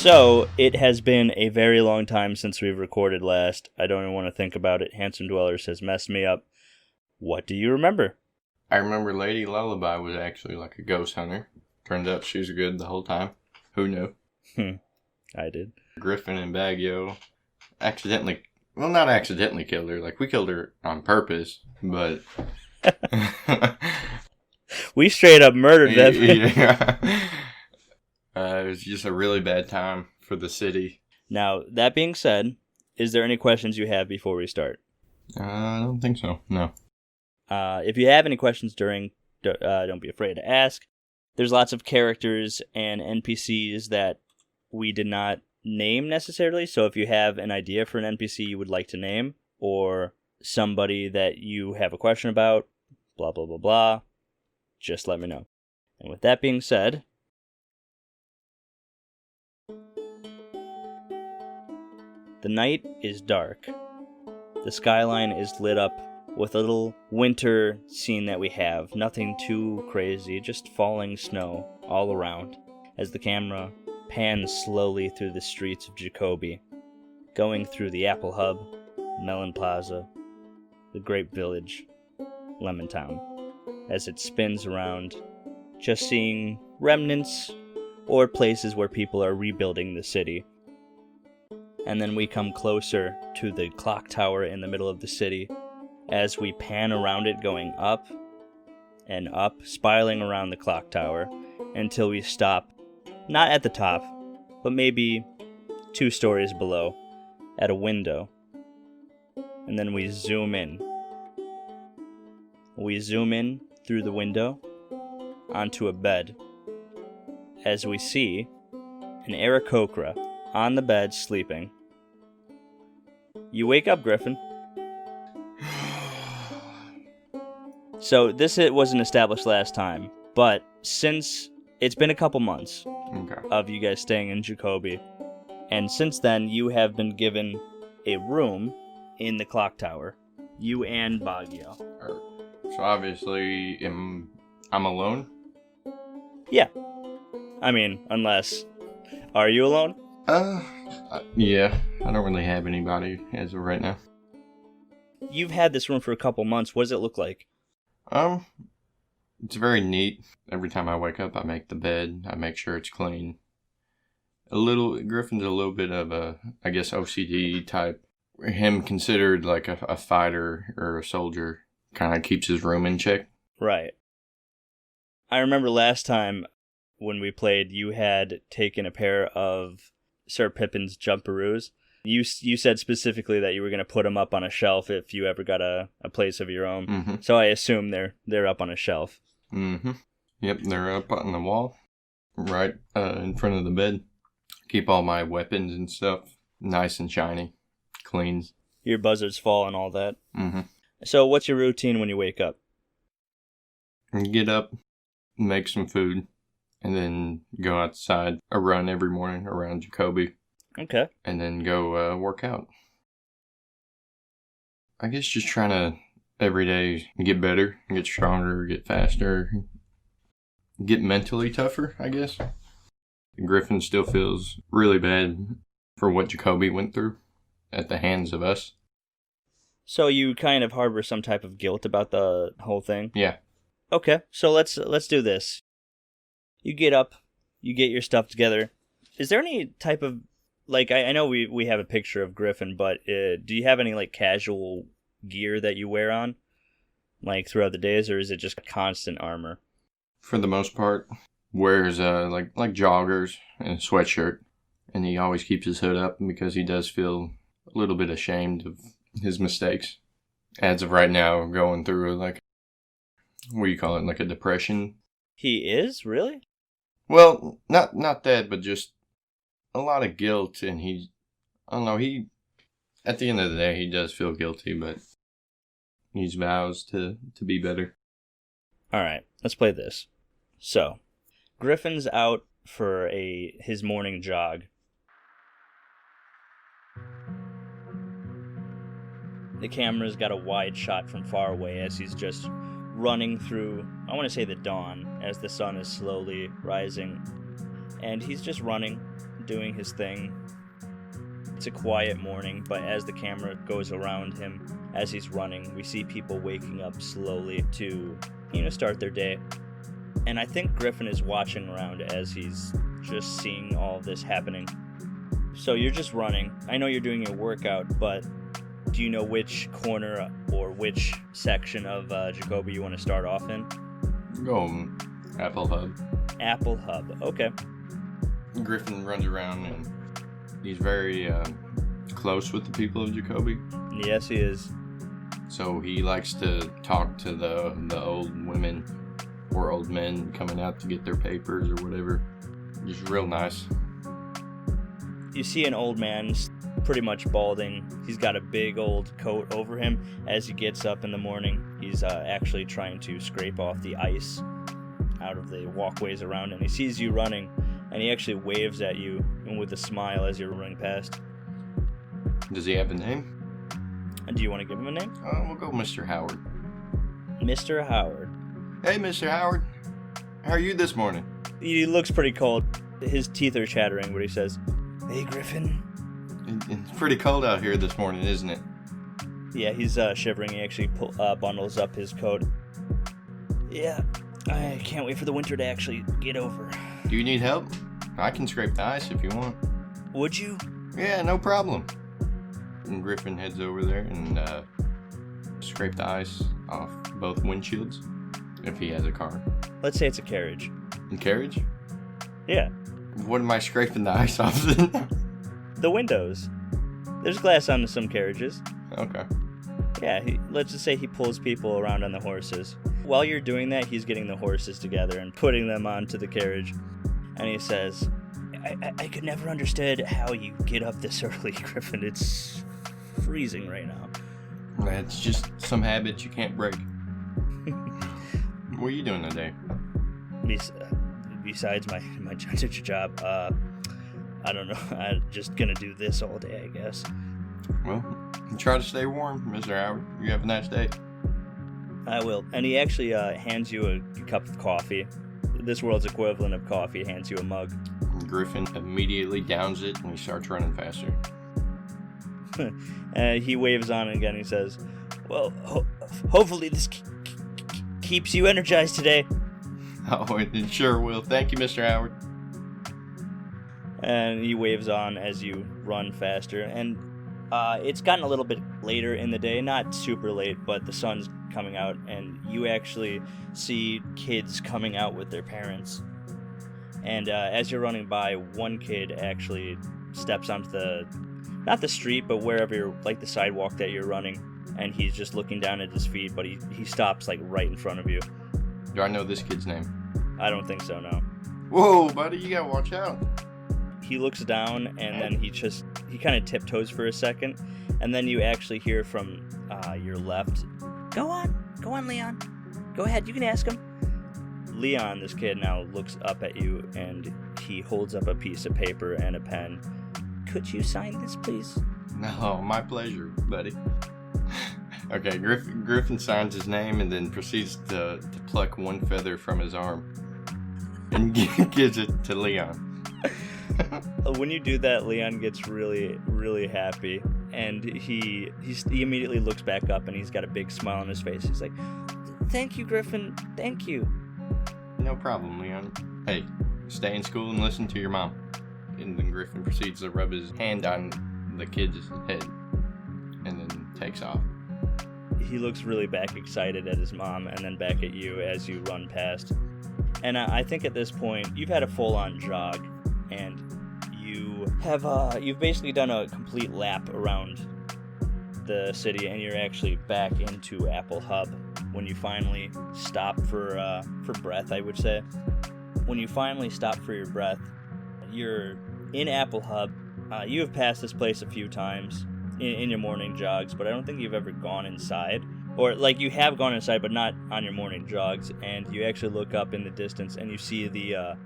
So, it has been a very long time since we've recorded last. I don't even want to think about it. Hansome Dwellers has messed me up. What do you remember? I remember Lady Lullaby was actually like a ghost hunter. Turned out she was good the whole time. Who knew? I did. Griffin and Baggio not accidentally killed her. Like, we killed her on purpose, but... We straight up murdered that thing. Yeah. It was just a really bad time for the city. Now, that being said, is there any questions you have before we start? I don't think so, no. If you have any questions don't be afraid to ask. There's lots of characters and NPCs that we did not name necessarily, so if you have an idea for an NPC you would like to name, or somebody that you have a question about, blah, blah, blah, blah, just let me know. And with that being said... The night is dark. The skyline is lit up with a little winter scene that we have. Nothing too crazy, just falling snow all around as the camera pans slowly through the streets of Jacoby, going through the Apple Hub, Melon Plaza, the Grape Village, Lemon Town, as it spins around, just seeing remnants or places where people are rebuilding the city. And then we come closer to the clock tower in the middle of the city as we pan around it, going up and up, spiraling around the clock tower until we stop, not at the top, but maybe 2 stories below, at a window. And then we zoom in. We zoom in through the window onto a bed as we see an Aarakocra on the bed, sleeping. You wake up, Griffin. So this wasn't established last time, but since it's been a couple months of you guys staying in Jacoby, and since then you have been given a room in the clock tower, you and Baggio. So obviously, I'm alone? Yeah. I mean, unless... Are you alone? Yeah. I don't really have anybody as of right now. You've had this room for a couple months. What does it look like? It's very neat. Every time I wake up, I make the bed. I make sure it's clean. Griffin's a little bit of a, I guess, OCD type. Him considered like a fighter or a soldier kind of keeps his room in check. Right. I remember last time when we played, you had taken a pair of Sir Pippin's jumperoos. You said specifically that you were going to put them up on a shelf if you ever got a place of your own. Mm-hmm. So I assume they're up on a shelf. Mm-hmm. Yep, they're up on the wall, right in front of the bed. Keep all my weapons and stuff nice and shiny, clean. Your buzzards fall and all that. Mm-hmm. So what's your routine when you wake up? Get up, make some food, and then go outside a run every morning around Jacoby. Okay. And then go work out. I guess just trying to every day get better, get stronger, get faster, get mentally tougher, I guess. Griffin still feels really bad for what Jacoby went through at the hands of us. So you kind of harbor some type of guilt about the whole thing? Yeah. Okay, so let's do this. You get up, you get your stuff together. Is there any type of, like, I know we have a picture of Griffin, but do you have any, like, casual gear that you wear on, like, throughout the days, or is it just constant armor? For the most part, wears, like joggers and a sweatshirt, and he always keeps his hood up because he does feel a little bit ashamed of his mistakes. As of right now, going through, like, what do you call it, like a depression. He is? Really? Well, not that, but just a lot of guilt, and I don't know, at the end of the day, he does feel guilty, but he vows to be better. Alright, let's play this. So, Griffin's out for his morning jog. The camera's got a wide shot from far away as he's just running through, I want to say the dawn, as the sun is slowly rising. And he's just running doing his thing. It's a quiet morning, but as the camera goes around him, as he's running, we see people waking up slowly to, start their day. And I think Griffin is watching around as he's just seeing all this happening. So you're just running. I know you're doing your workout, but do you know which corner or which section of Jacoby you want to start off in? Go Apple Hub. Apple Hub, okay. Griffin runs around and he's very close with the people of Jacoby. Yes, he is. So he likes to talk to the old women or old men coming out to get their papers or whatever. Just real nice. You see an old man, pretty much balding. He's got a big old coat over him. As he gets up in the morning, he's actually trying to scrape off the ice out of the walkways around him. He sees you running, and he actually waves at you and with a smile as you're running past. Does he have a name? And do you want to give him a name? We'll go Mr. Howard. Mr. Howard. Hey, Mr. Howard. How are you this morning? He looks pretty cold. His teeth are chattering, but he says, "Hey, Griffin." It's pretty cold out here this morning, isn't it? Yeah, he's shivering. He actually bundles up his coat. Yeah, I can't wait for the winter to actually get over. Do you need help? I can scrape the ice if you want. Would you? Yeah, no problem. And Griffin heads over there and scrape the ice off both windshields if he has a car. Let's say it's a carriage. A carriage? Yeah. What am I scraping the ice off then? The windows. There's glass on some carriages. Okay. Yeah, let's just say he pulls people around on the horses. While you're doing that, he's getting the horses together and putting them onto the carriage. And he says, I could never understand how you get up this early, Griffin. It's freezing right now. It's just some habits you can't break. What are you doing today? Besides my job, I don't know. I'm just gonna do this all day, I guess. Well, try to stay warm, Mr. Howard. You have a nice day. I will. And he actually hands you a cup of coffee. This world's equivalent of coffee. Hands you a mug. Griffin immediately downs it and he starts running faster. He waves on again. He says, "Well, hopefully this keeps you energized today." Oh, it sure will. Thank you, Mr. Howard. And he waves on as you run faster. And it's gotten a little bit later in the day. Not super late, but the sun's coming out. And you actually see kids coming out with their parents. And as you're running by, one kid actually steps onto not the street, but wherever you're, like the sidewalk that you're running. And he's just looking down at his feet, but he stops like right in front of you. Do I know this kid's name? I don't think so, no. Whoa, buddy, you gotta watch out. He looks down, and then he kind of tiptoes for a second, and then you actually hear from your left, Go on, Leon. Go ahead, you can ask him." Leon, this kid, now looks up at you, and he holds up a piece of paper and a pen. "Could you sign this, please?" No, my pleasure, buddy. Okay, Griffin signs his name and then proceeds to pluck one feather from his arm and gives it to Leon. When you do that, Leon gets really, really happy, and he immediately looks back up, and he's got a big smile on his face. He's like, "Thank you, Griffin. Thank you." No problem, Leon. Hey, stay in school and listen to your mom. And then Griffin proceeds to rub his hand on the kid's head and then takes off. He looks really back excited at his mom and then back at you as you run past. And I think at this point, you've had a full-on jog, and you've basically done a complete lap around the city, and you're actually back into Apple Hub when you finally stop for breath, I would say. When you finally stop for your breath, you're in Apple Hub. You have passed this place a few times in your morning jogs, but I don't think you've ever gone inside. Or, like, you have gone inside, but not on your morning jogs, and you actually look up in the distance, and you see the,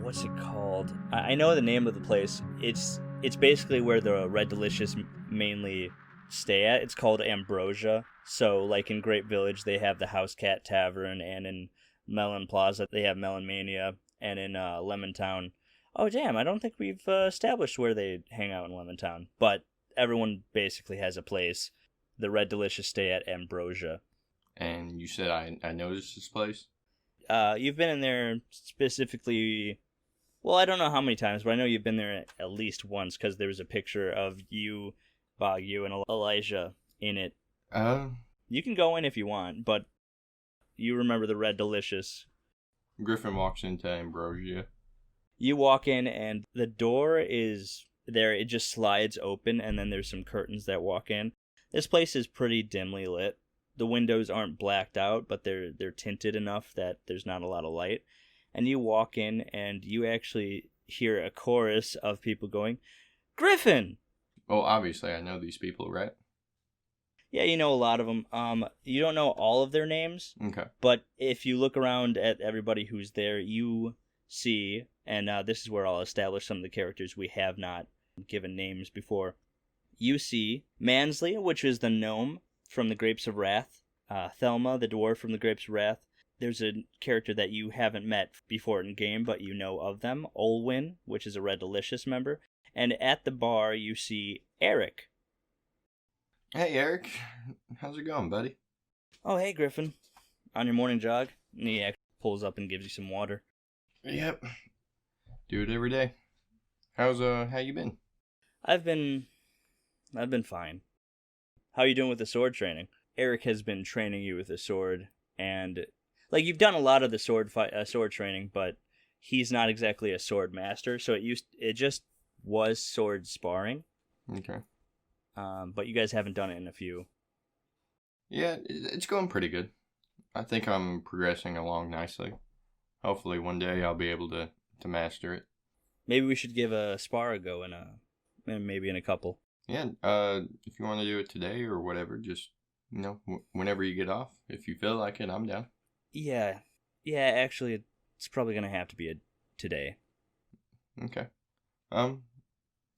what's it called? I know the name of the place. It's basically where the Red Delicious mainly stay at. It's called Ambrosia. So, like, in Great Village, they have the House Cat Tavern, and in Melon Plaza, they have Melon Mania, and in Lemon Town, Oh, damn, I don't think we've established where they hang out in Lemon but everyone basically has a place. The Red Delicious stay at Ambrosia. And you said I noticed this place? You've been in there specifically... Well, I don't know how many times, but I know you've been there at least once, because there was a picture of you, Bagyu, and Elijah in it. You can go in if you want, but you remember the Red Delicious. Griffin walks into Ambrosia. You walk in, and the door is there. It just slides open, and then there's some curtains that walk in. This place is pretty dimly lit. The windows aren't blacked out, but they're tinted enough that there's not a lot of light. And you walk in, and you actually hear a chorus of people going, "Griffin!" Well, obviously, I know these people, right? Yeah, you know a lot of them. You don't know all of their names. Okay. But if you look around at everybody who's there, you see, and this is where I'll establish some of the characters we have not given names before. You see Mansley, which is the gnome from the Grapes of Wrath. Thelma, the dwarf from the Grapes of Wrath. There's a character that you haven't met before in game, but you know of them. Olwyn, which is a Red Delicious member. And at the bar, you see Eric. Hey, Eric. How's it going, buddy? Oh, hey, Griffin. On your morning jog? And he actually pulls up and gives you some water. Yep. Do it every day. How you been? I've been fine. How are you doing with the sword training? Eric has been training you with the sword, and like you've done a lot of the sword training, but he's not exactly a sword master, so it just was sword sparring. Okay. But you guys haven't done it in a few. Yeah, it's going pretty good. I think I'm progressing along nicely. Hopefully one day I'll be able to master it. Maybe we should give a spar a go maybe in a couple. Yeah, if you want to do it today or whatever, just, whenever you get off. If you feel like it, I'm down. Yeah, actually, it's probably going to have to be today. Okay.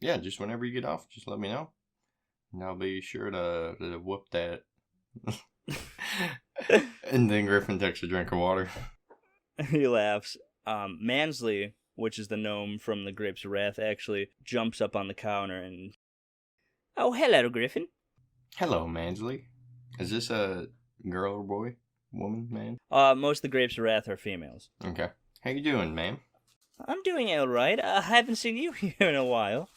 Yeah, just whenever you get off, just let me know. And I'll be sure to whoop that. And then Griffin takes a drink of water. He laughs. Mansley, which is the gnome from the Grapes of Wrath, actually jumps up on the counter and... Oh, hello, Griffin. Hello, Mansley. Is this a girl or boy? Woman, man? Most of the Grapes of Wrath are females. Okay. How you doing, ma'am? I'm doing all right. I haven't seen you here in a while.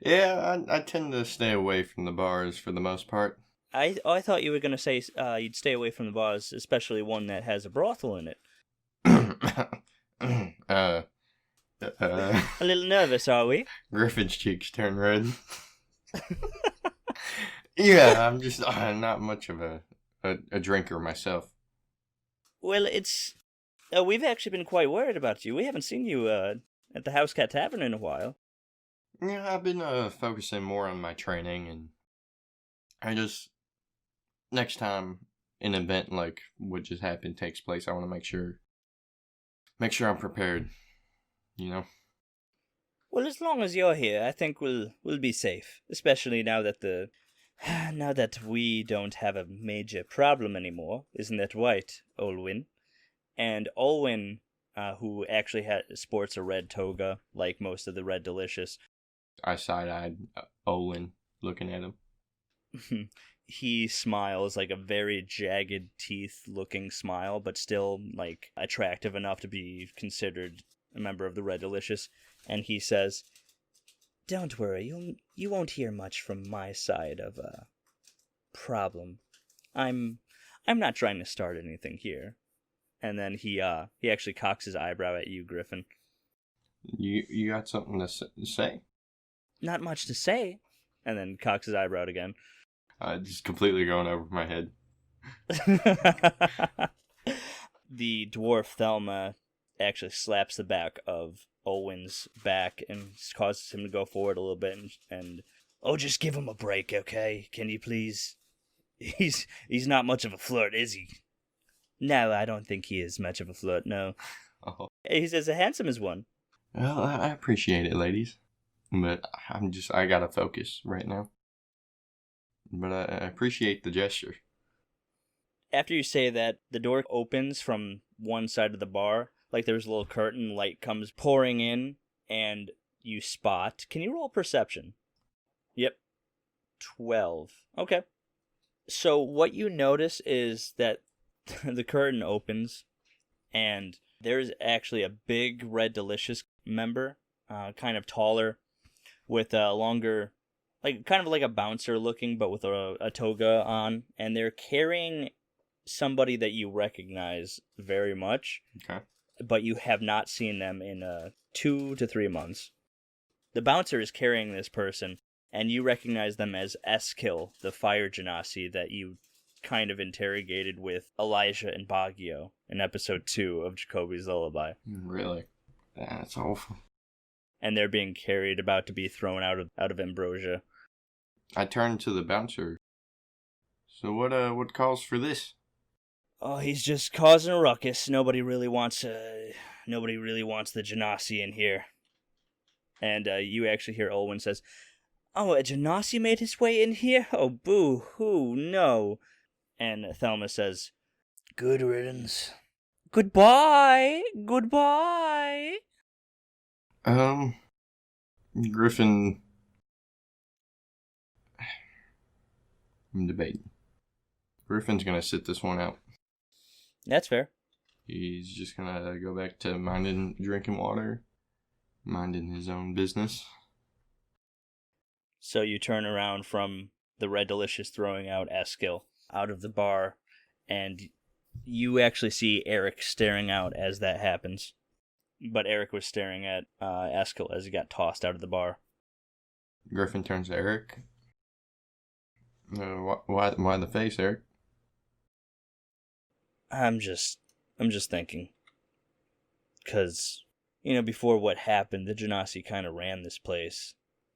Yeah, I tend to stay away from the bars for the most part. I thought you were going to say you'd stay away from the bars, especially one that has a brothel in it. A little nervous, are we? Griffin's cheeks turn red. Yeah, I'm just not much of a drinker myself. Well, it's... we've actually been quite worried about you. We haven't seen you at the House Cat Tavern in a while. Yeah, I've been focusing more on my training, and I just... Next time an event like what just happened takes place, I want to make sure I'm prepared, Well, as long as you're here, I think we'll be safe. Especially now that we don't have a major problem anymore. Isn't that right, Olwyn? And Olwyn, who actually sports a red toga, like most of the Red Delicious. I side-eyed Olwyn, looking at him. He smiles like a very jagged teeth-looking smile, but still like attractive enough to be considered a member of the Red Delicious. And he says, "Don't worry, you won't hear much from my side of a problem. I'm not trying to start anything here." And then he actually cocks his eyebrow at you, Griffin. You got something to say? Not much to say. And then cocks his eyebrow again. Just completely going over my head. The dwarf Thelma actually slaps the back of Olwyn's back and causes him to go forward a little bit and oh, just give him a break, okay? Can you please? He's not much of a flirt, is he? No, I don't think he is much of a flirt, no. Oh. He's as handsome as one. Well, I appreciate it, ladies. But I gotta focus right now. But I appreciate the gesture. After you say that, the door opens from one side of the bar. Like there's a little curtain, light comes pouring in, and you spot... Can you roll perception? Yep. 12. Okay. So what you notice is that the curtain opens, and there's actually a big Red Delicious member, kind of taller, with a longer, kind of like a bouncer looking, but with a toga on, and they're carrying somebody that you recognize very much, Okay. but you have not seen them in 2 to 3 months. The bouncer is carrying this person, and you recognize them as Eskil, the fire genasi that you kind of interrogated with Elijah and Baggio in episode 2 of Jacoby's Lullaby. Really? That's awful. And they're being carried, about to be thrown out of Ambrosia. I turned to the bouncer. So what calls for this? Oh, he's just causing a ruckus. Nobody really wants the genasi in here. And you actually hear Olwen says, "Oh, a genasi made his way in here? Oh, boo-hoo, no." And Thelma says, "Good riddance. Goodbye. Goodbye." Griffin... I'm debating. Griffin's gonna sit this one out. That's fair. He's just gonna go back to drinking water, minding his own business. So you turn around from the Red Delicious throwing out Eskil out of the bar, and you actually see Eric staring out as that happens. But Eric was staring at Eskil as he got tossed out of the bar. Griffin turns to Eric. Why the face, Eric? I'm just thinking. Because, before what happened, the Genasi kind of ran this place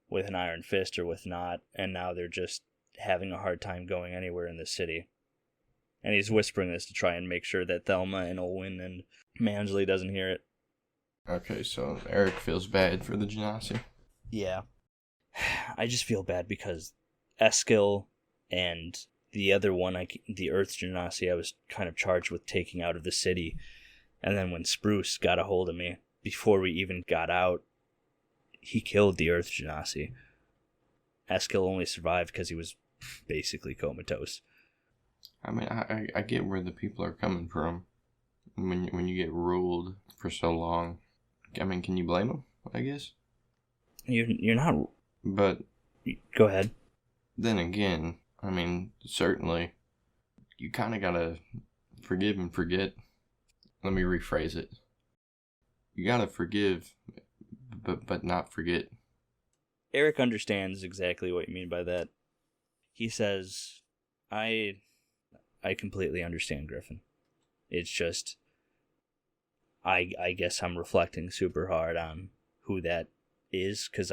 with an iron fist or with not, and now they're just having a hard time going anywhere in the city. And he's whispering this to try and make sure that Thelma and Olwen and Mansley doesn't hear it. Okay, so Eric feels bad for the Genasi. Yeah. I just feel bad because Eskil and the other one, the Earth Genasi, I was kind of charged with taking out of the city. And then when Spruce got a hold of me, before we even got out, he killed the Earth Genasi. Eskil only survived because he was basically comatose. I mean, I get where the people are coming from. When you get ruled for so long, I mean, can you blame them? I guess you're not. But go ahead. Then again, I mean, certainly, you kind of gotta forgive and forget. Let me rephrase it. You gotta forgive, but not forget. Eric understands exactly what you mean by that. He says, I completely understand, Griffin. It's just, I guess I'm reflecting super hard on who that is, because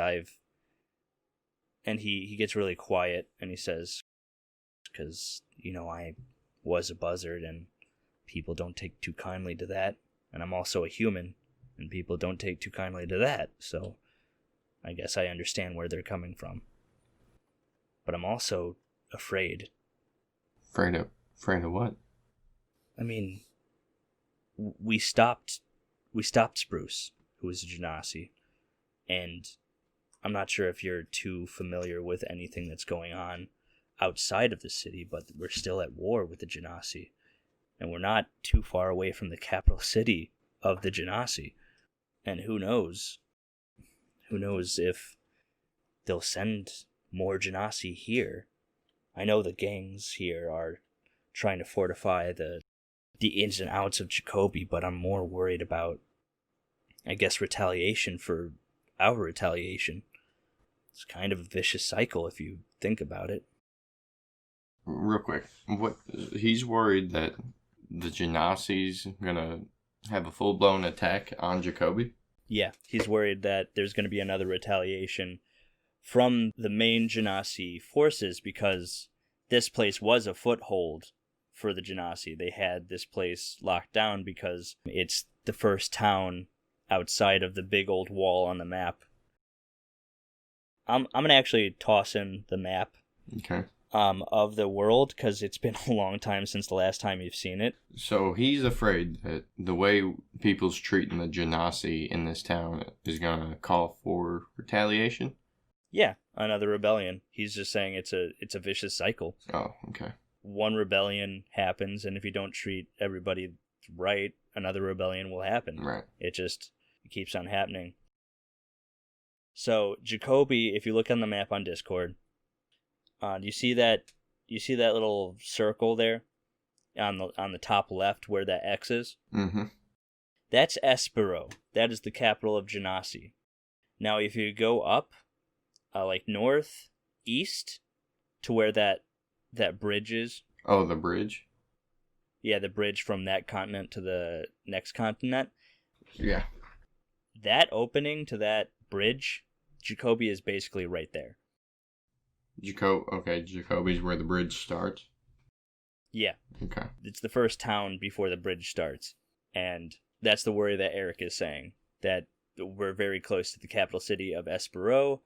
and he gets really quiet, and he says, because, I was a buzzard, and people don't take too kindly to that, and I'm also a human, and people don't take too kindly to that, so I guess I understand where they're coming from. But I'm also afraid. Afraid of what? I mean, we stopped Spruce, who was a Genasi, and I'm not sure if you're too familiar with anything that's going on outside of the city, but we're still at war with the Genasi, and we're not too far away from the capital city of the Genasi, and who knows if they'll send more Genasi here. I know the gangs here are trying to fortify the ins and outs of Jacoby, but I'm more worried about, I guess, retaliation for our retaliation. It's kind of a vicious cycle if you think about it. Real quick, he's worried that the Genasi's gonna have a full-blown attack on Jacoby? Yeah, he's worried that there's going to be another retaliation from the main Genasi forces, because this place was a foothold for the Genasi. They had this place locked down because it's the first town outside of the big old wall on the map. I'm going to actually toss in the map. Okay. Of the world, because it's been a long time since the last time you've seen it. So he's afraid that the way people's treating the Genasi in this town is going to call for retaliation? Yeah, another rebellion. He's just saying it's a vicious cycle. Oh, okay. One rebellion happens, and if you don't treat everybody right, another rebellion will happen. Right. It keeps on happening. So Jacoby, if you look on the map on Discord, you see that little circle there on the top left where that X is? Mm-hmm. That's Espero. That is the capital of Genasi. Now, if you go up, like north, east, to where that bridge is. Oh, the bridge? Yeah, the bridge from that continent to the next continent. Yeah. That opening to that bridge, Jacoby is basically right there. Jacoby's where the bridge starts? Yeah. Okay. It's the first town before the bridge starts. And that's the worry that Eric is saying, that we're very close to the capital city of Espero,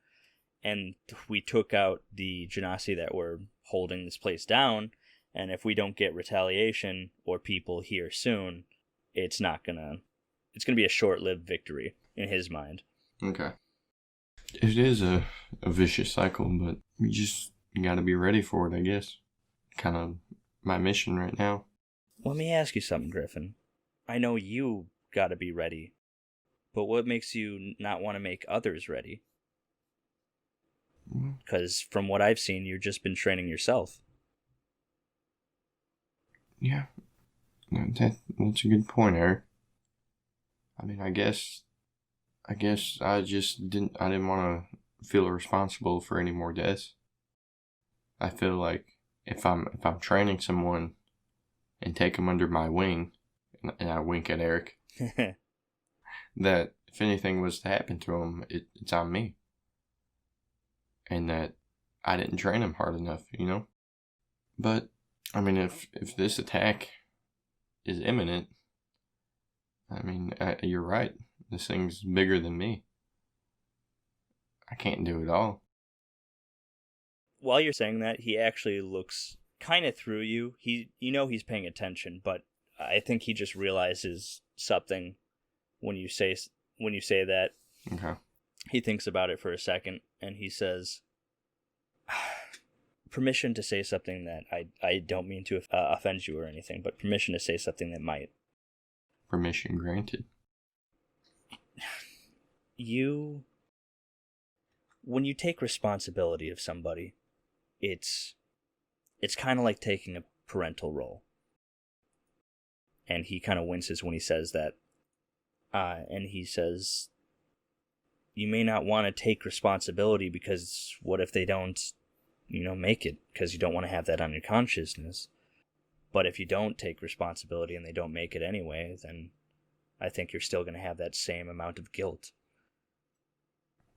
and we took out the Genasi that were holding this place down, and if we don't get retaliation or people here soon, it's gonna be a short-lived victory in his mind. Okay. It is a vicious cycle, but you gotta be ready for it, I guess. Kind of my mission right now. Let me ask you something, Griffin. I know you gotta be ready, but what makes you not want to make others ready? Because from what I've seen, you've just been training yourself. Yeah. That's a good point, Eric. I mean, I guess I didn't want to feel responsible for any more deaths. I feel like if I'm training someone and take them under my wing, and I wink at Eric, that if anything was to happen to him, it's on me. And that I didn't train him hard enough, But, I mean, if this attack is imminent, I mean, you're right. This thing's bigger than me. I can't do it all. While you're saying that, he actually looks kind of through you. He's paying attention, but I think he just realizes something when you say that. Okay. He thinks about it for a second, and he says, permission to say something that I don't mean to offend you or anything, but permission to say something that might. Permission granted. When you take responsibility of somebody, it's kind of like taking a parental role. And he kind of winces when he says that. And he says, you may not want to take responsibility because what if they don't, make it? Because you don't want to have that on your consciousness. But if you don't take responsibility and they don't make it anyway, then I think you're still going to have that same amount of guilt.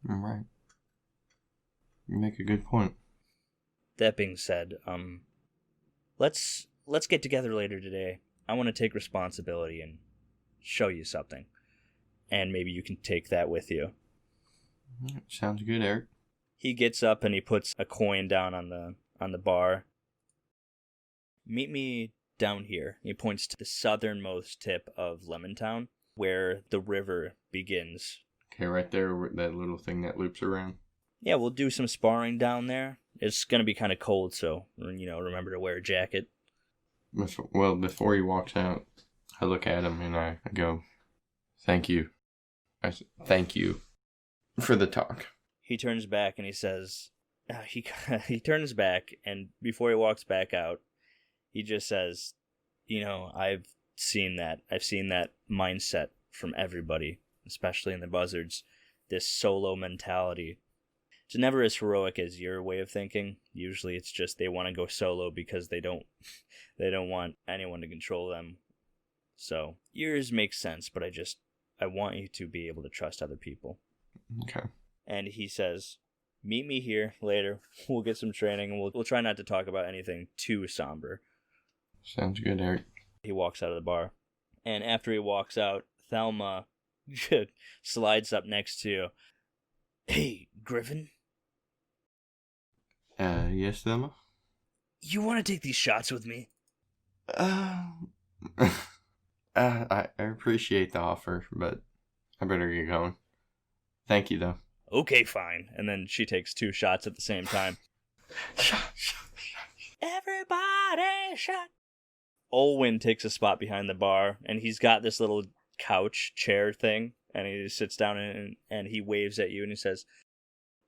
Right. You make a good point. That being said, let's get together later today. I want to take responsibility and show you something. And maybe you can take that with you. Sounds good, Eric. He gets up and he puts a coin down on the bar. Meet me down here. He points to the southernmost tip of Lemontown, where the river begins. Okay, right there, that little thing that loops around. Yeah, we'll do some sparring down there. It's going to be kind of cold, so, remember to wear a jacket. Before he walks out, I look at him and I go, thank you. I say, thank you for the talk. He turns back and he says, he turns back, and before he walks back out, he just says, I've seen that. I've seen that mindset from everybody, especially in the Buzzards, this solo mentality. It's never as heroic as your way of thinking. Usually it's just they want to go solo because they don't want anyone to control them. So yours makes sense, but I want you to be able to trust other people. Okay. And he says, meet me here later. We'll get some training, and we'll try not to talk about anything too somber. Sounds good, Eric. He walks out of the bar. And after he walks out, Thelma slides up next to you. Hey, Griffin? Yes, Thelma? You want to take these shots with me? I appreciate the offer, but I better get going. Thank you, though. Okay, fine. And then she takes 2 shots at the same time. Shot. Everybody shot. Olwyn takes a spot behind the bar, and he's got this little couch chair thing, and he sits down and he waves at you and he says,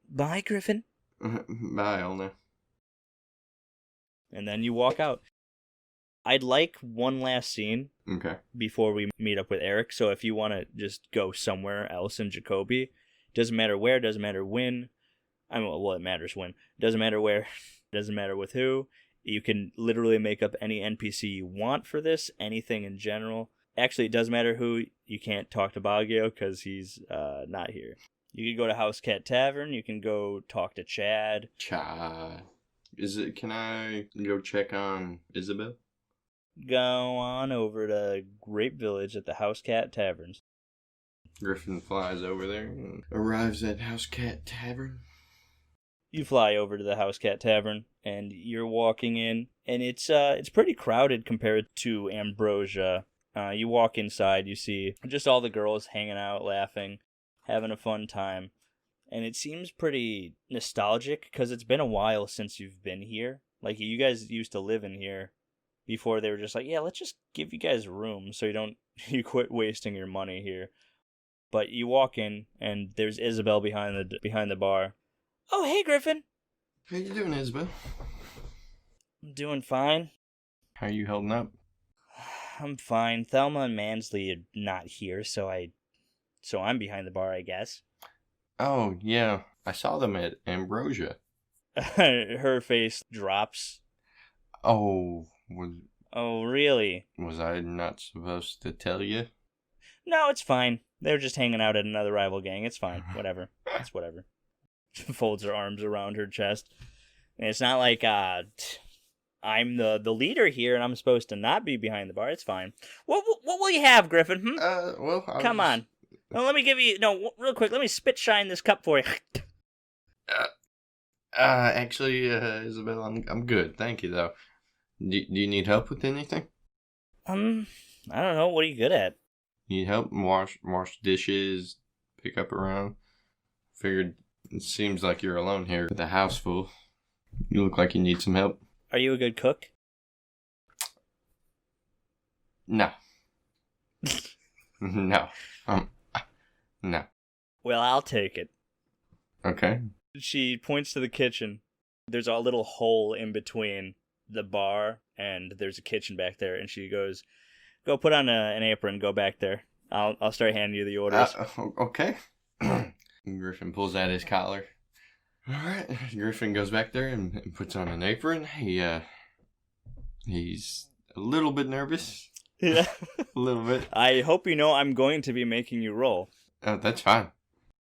"Bye, Griffin." Bye, Elna. And then you walk out. I'd like one last scene Okay. before we meet up with Eric, so if you want to just go somewhere else in Jacoby, doesn't matter where, doesn't matter when. I mean, well, it matters when. Doesn't matter where, doesn't matter with who. You can literally make up any NPC you want for this, anything in general. Actually, it does matter who. You can't talk to Baggio because he's not here. You can go to House Cat Tavern. You can go talk to Chad. Can I go check on Isabel? Go on over to Grape Village at the House Cat Taverns. Griffin flies over there and arrives at House Cat Tavern. You fly over to the House Cat Tavern, and you're walking in, and it's pretty crowded compared to Ambrosia. You walk inside, you see just all the girls hanging out, laughing, having a fun time, and it seems pretty nostalgic because it's been a while since you've been here. Like, you guys used to live in here before. They were just like, yeah, let's just give you guys room so you quit wasting your money here. But you walk in, and there's Isabel behind the bar. "Oh, hey, Griffin." How you doing, Isabel? "I'm doing fine." How you holding up? "I'm fine. Thelma and Mansley are not here, so I'm behind the bar, I guess." Oh, yeah. I saw them at Ambrosia. Her face drops. Oh, "Oh, really?" was I not supposed to tell you? "No, it's fine. They're just hanging out at another rival gang. It's fine. Whatever. It's whatever." Folds her arms around her chest. And it's not like I'm the leader here and I'm supposed to not be behind the bar. It's fine. What will you have, Griffin? Well, Come on. Well, let me give you... No, real quick, let me spit shine this cup for you. Actually, Isabel, I'm good. Thank you, though. Do you need help with anything? I don't know. What are you good at? Need help? Wash dishes, pick up around? Figured it seems like you're alone here with the house full. You look like you need some help. Are you a good cook? No. No. No. Well, I'll take it. Okay. She points to the kitchen. There's a little hole in between the bar and there's a kitchen back there, and she goes, "Go put on an apron, go back there. I'll start handing you the orders." Okay. Griffin pulls out his collar. Alright. Griffin goes back there and puts on an apron. He's a little bit nervous. Yeah. A little bit. I hope you know I'm going to be making you roll. Oh, that's fine.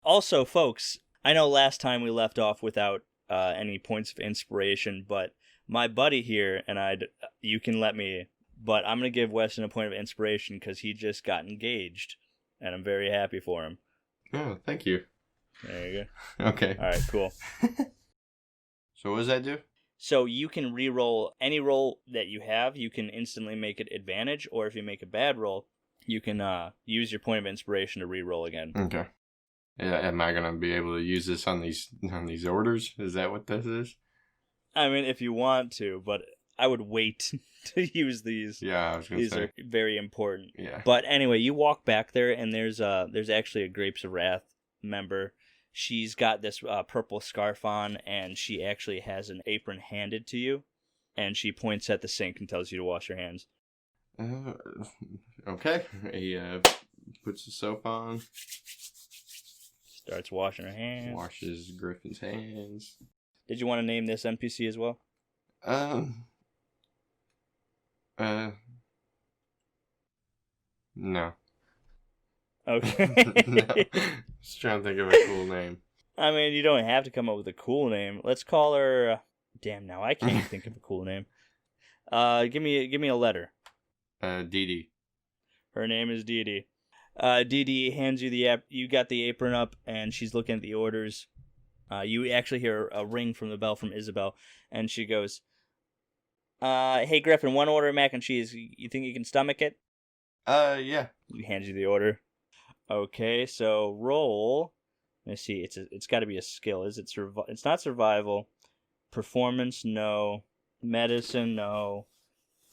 Also, folks, I know last time we left off without any points of inspiration, but my buddy here and you can let me, but I'm going to give Weston a point of inspiration because he just got engaged, and I'm very happy for him. Oh, thank you. There you go. Okay. All right, cool. So what does that do? So you can re-roll any roll that you have. You can instantly make it advantage, or if you make a bad roll, you can use your point of inspiration to re-roll again. Okay. Yeah, am I gonna be able to use this on these orders? Is that what this is? I mean, if you want to, but I would wait to use these. Yeah, I was gonna These say. are very important. Yeah. But anyway, you walk back there, and there's actually a Grapes of Wrath member. She's got this purple scarf on, and she actually has an apron handed to you, and she points at the sink and tells you to wash your hands. Okay. He puts the soap on. Starts washing her hands. Washes Griffin's hands. Did you want to name this NPC as well? No. Okay. No. Just trying to think of a cool name. I mean, you don't have to come up with a cool name. Let's call her... Damn, now I can't think of a cool name. Give me a letter. Dee Dee. Her name is Dee Dee. Dee Dee hands you the you got the apron up, and she's looking at the orders. You actually hear a ring from the bell from Isabel, and she goes, "Hey Griffin, one order of mac and cheese. You think you can stomach it?" Yeah. He hands you the order. Okay, so roll. Let me see. It's got to be a skill. Is it It's not survival. Performance, no. Medicine, no.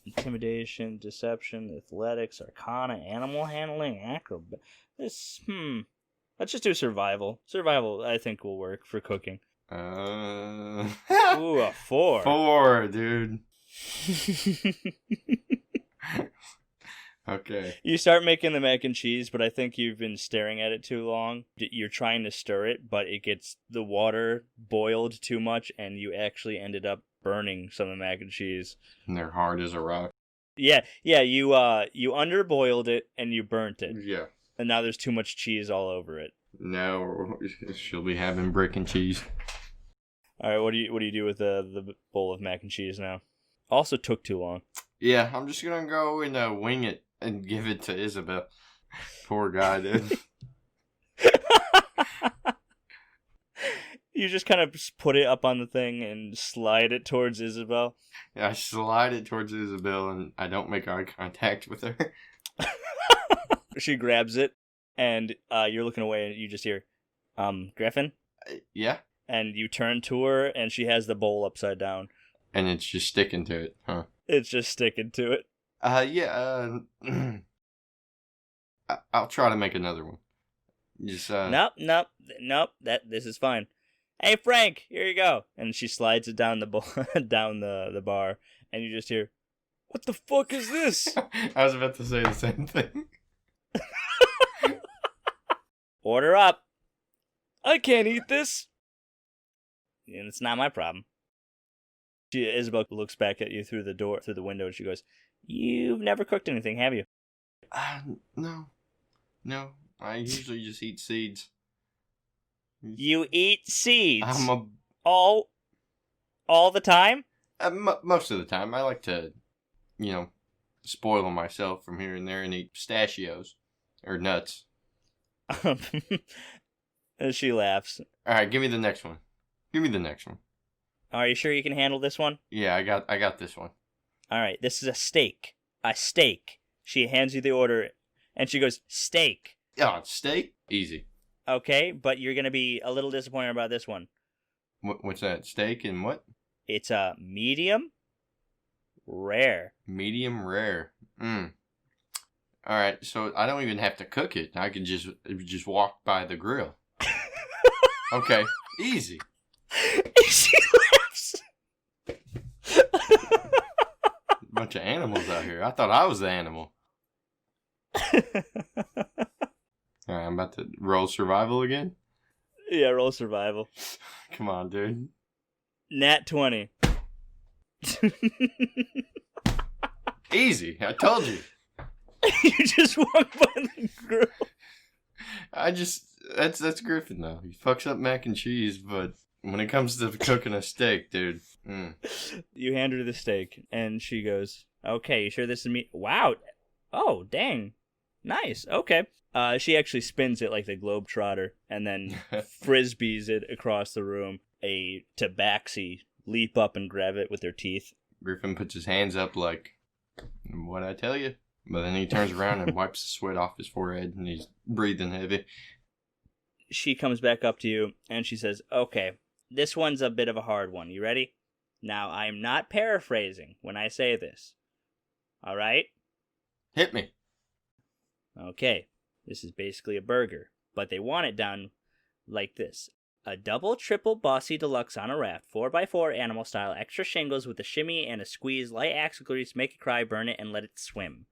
Intimidation, deception, athletics, arcana, animal handling, acrobat. Let's just do survival. Survival, I think, will work for cooking. Ooh, a 4. 4, dude. Okay. You start making the mac and cheese, but I think you've been staring at it too long. You're trying to stir it, but it gets the water boiled too much, and you actually ended up burning some of the mac and cheese. And they're hard as a rock. Yeah, you underboiled it and you burnt it. Yeah. And now there's too much cheese all over it. No, she'll be having brick and cheese. All right, what do you do with the bowl of mac and cheese now? Also took too long. Yeah, I'm just gonna go and wing it and give it to Isabel. Poor guy, dude. You just kind of put it up on the thing and slide it towards Isabel. Yeah, I slide it towards Isabel and I don't make eye contact with her. She grabs it and you're looking away and you just hear, Griffin? Yeah. And you turn to her and she has the bowl upside down. And it's just sticking to it, huh? It's just sticking to it. I'll try to make another one. Just Nope. This is fine. Hey Frank, here you go. And she slides it down down the bar, and you just hear, "What the fuck is this?" I was about to say the same thing. Order up. I can't eat this. And it's not my problem. Isabel looks back at you through the window, and she goes, "You've never cooked anything, have you?" No. I usually just eat seeds. You eat seeds I'm all the time? Most of the time. I like to, spoil myself from here and there and eat pistachios or nuts. And she laughs. All right, give me the next one. Are you sure you can handle this one? Yeah, I got this one. All right, this is a steak. A steak. She hands you the order, and she goes, "Steak." Oh, steak? Easy. Okay, but you're going to be a little disappointed about this one. What's that? Steak and what? It's a medium rare. Medium rare. All right, so I don't even have to cook it. I can just walk by the grill. Okay, easy. She laughs. Bunch of animals out here. I thought I was the animal. All right, I'm about to roll survival again. Yeah, roll survival. Come on, dude. Nat 20. Easy. I told you. You just walk by the grill. That's Griffin though. He fucks up mac and cheese, but when it comes to cooking a steak, dude. You hand her the steak, and she goes, "Okay, you sure this is meat? Wow. Oh, dang. Nice. Okay." She actually spins it like the Globetrotter, and then frisbees it across the room. A tabaxi leap up and grab it with their teeth. Griffin puts his hands up like, "What'd I tell you?" But then he turns around and wipes the sweat off his forehead, and he's breathing heavy. She comes back up to you, and she says, "Okay, this one's a bit of a hard one. You ready? Now, I'm not paraphrasing when I say this. All right? Hit me." Okay, this is basically a burger, but they want it done like this. A double, triple bossy deluxe on a raft, 4x4 animal style, extra shingles with a shimmy and a squeeze, light axle grease, make it cry, burn it, and let it swim.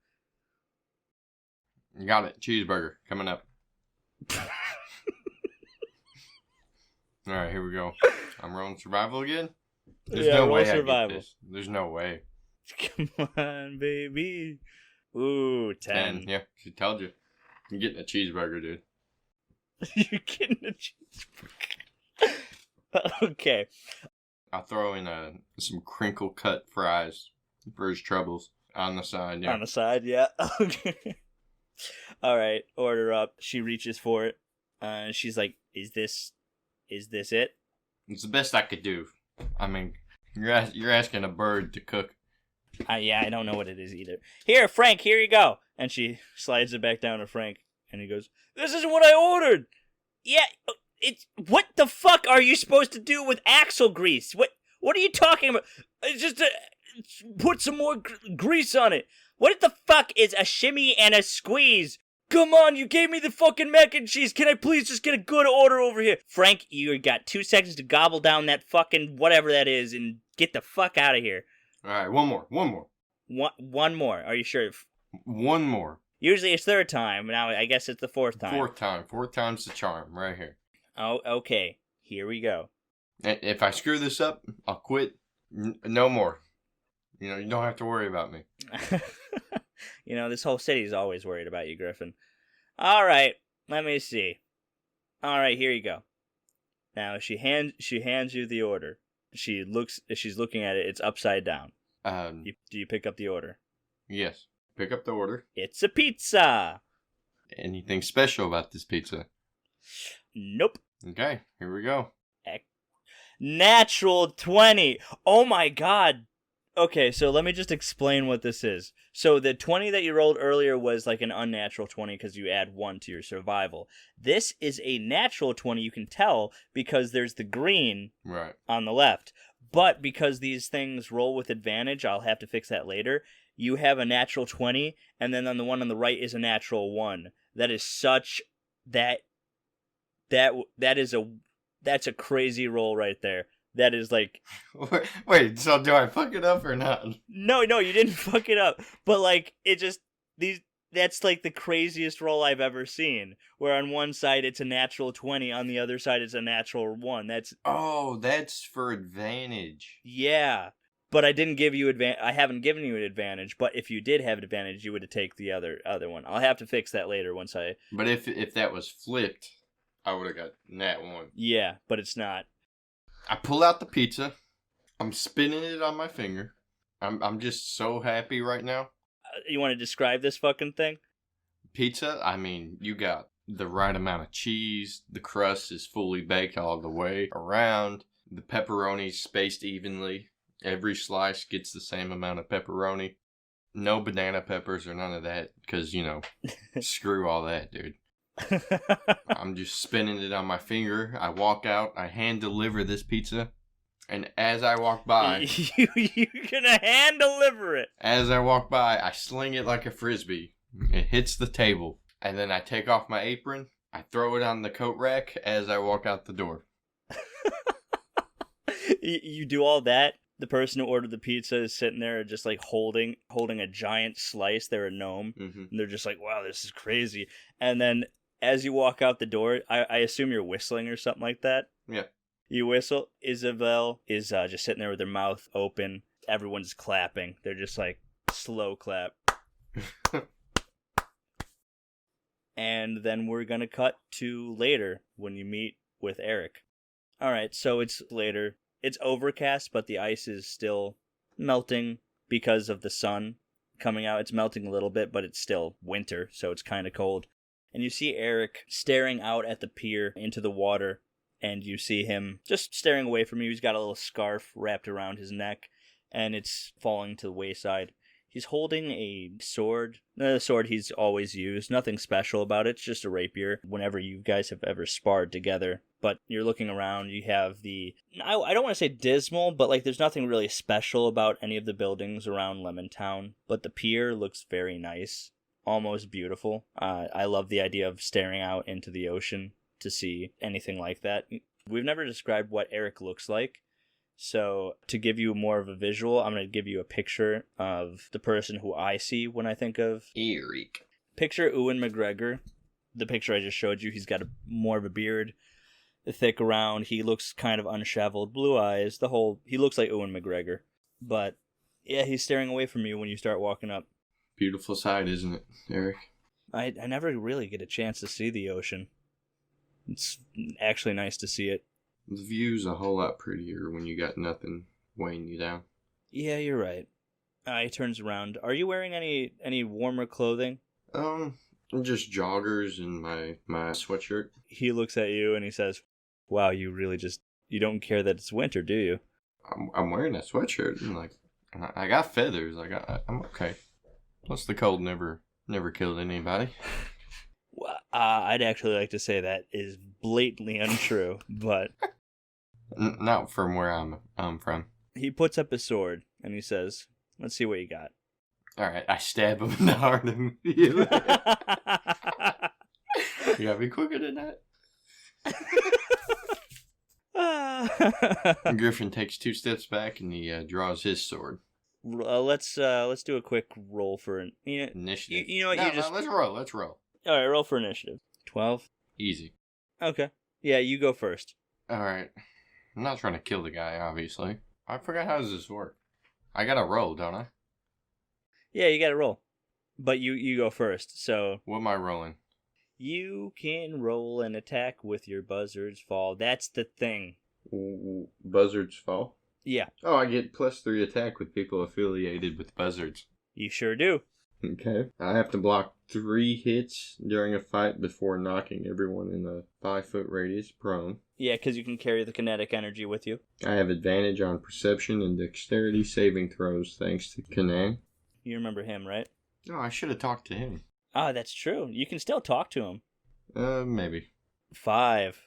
Got it. Cheeseburger coming up. All right, here we go. I'm rolling survival again. There's no way survival. I get this. There's no way. Come on, baby. Ooh, 10. Yeah, she told you. You're getting a cheeseburger, dude. You're getting a cheeseburger. Okay. I'll throw in some crinkle cut fries for his troubles on the side. Yeah. On the side, yeah. Okay. All right, order up. She reaches for it. She's like, "Is this it?" It's the best I could do. I mean, you're asking a bird to cook Yeah, I don't know what it is either. Here, Frank, here you go. And she slides it back down to Frank, and he goes, "This isn't what I ordered." Yeah, it's what the fuck are you supposed to do with axle grease? What are you talking about? It's just put some more grease on it. What the fuck is a shimmy and a squeeze? Come on, you gave me the fucking mac and cheese. Can I please just get a good order over here? Frank, you got 2 seconds to gobble down that fucking whatever that is and get the fuck out of here. All right, one more. One more. Are you sure? One more. Usually it's 3rd time. Now I guess it's the 4th time. 4th time. 4th time's the charm, right here. Oh, okay. Here we go. If I screw this up, I'll quit. No more. You don't have to worry about me. This whole city's always worried about you, Griffin. All right, let me see. All right, here you go. Now she hands you the order. She's looking at it. It's upside down. Do you pick up the order? Yes. Pick up the order. It's a pizza. Anything special about this pizza? Nope. Okay, here we go. Natural 20. Oh my god. Okay, so let me just explain what this is. So the 20 that you rolled earlier was like an unnatural 20 because you add 1 to your survival. This is a natural 20, you can tell, because there's the green on the left. But because these things roll with advantage, I'll have to fix that later, you have a natural 20, and then on the one on the right is a natural 1. That is such... That's a crazy roll right there. That is like... Wait, so do I fuck it up or not? No, you didn't fuck it up. But like, it just... That's like the craziest roll I've ever seen. Where on one side it's a natural 20, on the other side it's a natural 1. Oh, that's for advantage. Yeah. But I didn't give you I haven't given you an advantage, but if you did have an advantage, you would have taken the other one. I'll have to fix that later once I... But if that was flipped, I would have got nat 1. Yeah, but it's not. I pull out the pizza. I'm spinning it on my finger. I'm just so happy right now. You want to describe this fucking thing? Pizza, I mean, you got the right amount of cheese. The crust is fully baked all the way around. The pepperoni's spaced evenly. Every slice gets the same amount of pepperoni. No banana peppers or none of that, because, screw all that, dude. I'm just spinning it on my finger. I walk out. I hand deliver this pizza. And as I walk by... You're gonna hand deliver it. As I walk by, I sling it like a frisbee. It hits the table. And then I take off my apron. I throw it on the coat rack as I walk out the door. You do all that? The person who ordered the pizza is sitting there just like holding a giant slice. They're a gnome. Mm-hmm. And they're just like, wow, this is crazy. And then as you walk out the door, I assume you're whistling or something like that? Yeah. You whistle. Isabel is just sitting there with her mouth open. Everyone's clapping. They're just like, slow clap. And then we're going to cut to later when you meet with Eric. All right, so it's later. It's overcast, but the ice is still melting because of the sun coming out. It's melting a little bit, but it's still winter, so it's kind of cold. And you see Eric staring out at the pier into the water, and you see him just staring away from you. He's got a little scarf wrapped around his neck, and it's falling to the wayside. He's holding a sword. The sword he's always used. Nothing special about it. It's just a rapier. Whenever you guys have ever sparred together. But you're looking around. You have the... I don't want to say dismal, but like there's nothing really special about any of the buildings around Lemon Town. But the pier looks very nice. Almost beautiful. I love the idea of staring out into the ocean to see anything like that. We've never described what Eric looks like. So, to give you more of a visual, I'm going to give you a picture of the person who I see when I think of Eric. Picture Ewan McGregor. The picture I just showed you, he's got more of a beard, thick around. He looks kind of unshaveled, blue eyes. He looks like Ewan McGregor. But, yeah, he's staring away from you when you start walking up. Beautiful sight, isn't it, Eric? I never really get a chance to see the ocean. It's actually nice to see it. The view's a whole lot prettier when you got nothing weighing you down. Yeah, you're right. He turns around. Are you wearing any warmer clothing? Just joggers and my sweatshirt. He looks at you and he says, wow, you really you don't care that it's winter, do you? I'm wearing a sweatshirt and like, And I got feathers. I'm okay. Plus the cold never killed anybody. Well, I'd actually like to say that is blatantly untrue, but Not from where I'm from. he puts up his sword and he says, "Let's see what you got." All right, I stab him in the heart immediately. You gotta be quicker than that. Griffin takes 2 steps back and he draws his sword. Let's do a quick roll for Initiative. You know what? No, you just let's roll. Let's roll. all right. Roll for initiative. 12. Easy. Okay. Yeah, you go first. All right. I'm not trying to kill the guy, obviously. I forgot how does this work. I gotta roll, don't I? Yeah, you got to roll, but you go first. So What am I rolling? you can roll an attack with your buzzard's fall. That's the thing. Buzzards fall? Yeah, Oh, I get +3 attack with people affiliated with buzzards. you sure do. Okay. I have to block 3 hits during a fight before knocking everyone in a 5-foot radius prone. Yeah, because you can carry the kinetic energy with you. I have advantage on perception and dexterity saving throws thanks to Kanan. You remember him, right? Oh, I should have talked to him. Ah, that's true. You can still talk to him. Maybe. 5.